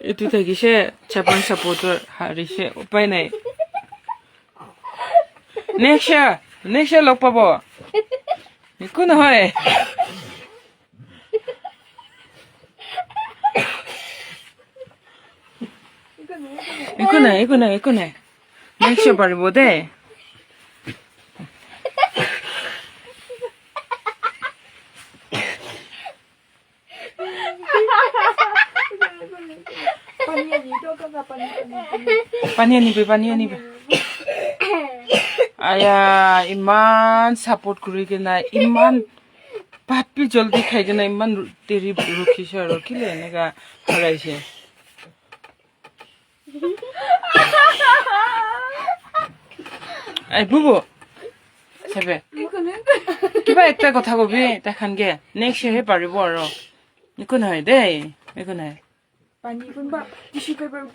এইটো থাকিছে জাপান সাপোৰ্টৰ হাৰিছে উপায় নাই নেক্সট লগ পাব একো নহয় একো নাই নেক্সট পাৰিব দেই পানী আনিবি আয়া ইমান সাপোৰ্ট কৰি কিনে ইমান ভাতপি জলদি খাই কিনে ইমান দেৰি ৰখিছে আৰু কিলে এনেকা হৰাইছে এই বুবু চাবে কিবা একটা কথা কবি তাখানকে নেক্সটহে পাৰিব আৰু একো নহয় দেই একো নহয় Pani pun bak, tisu paper.